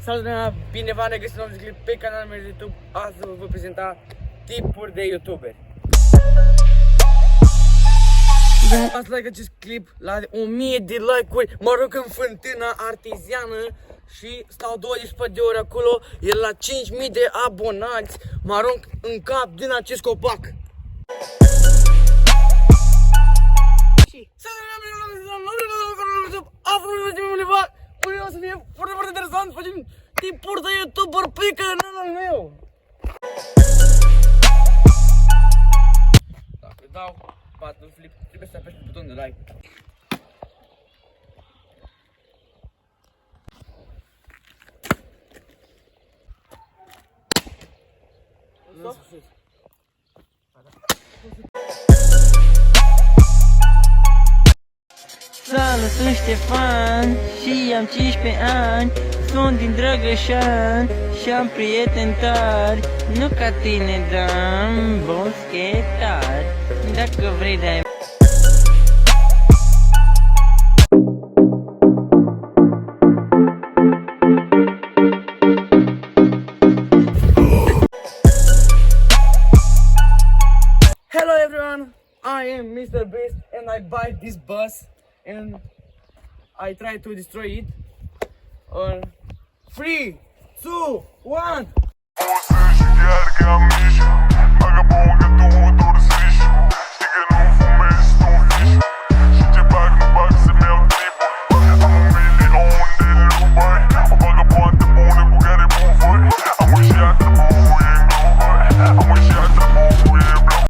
Salut, bine v-am regăsit un nou clip pe canalul meu de YouTube. Astăzi vă voi prezenta tipuri de youtuberi. Ați like acest clip la 1000 de like-uri. Mă rog în fântâna arteziană și stau 24 de ore acolo. E la 5000 de abonați. Mă arunc în cap din acest copac. O să fie foarte, foarte interesant. Facem tipuri de youtuber pe canalul meu. Dacă dau patul flip, trebuie să apeși pe butonul de like. Salut, sunt Ștefan și am 15 ani. Sunt din Drăgășan și am prieteni tari. Nu ca tine, dar boschetar. Dacă vrei de-ai Hello everyone, I am Mr. Beast and I buy this bus and I try to destroy it. 3, 2, 1. Você chegar a camisa, vagabundo,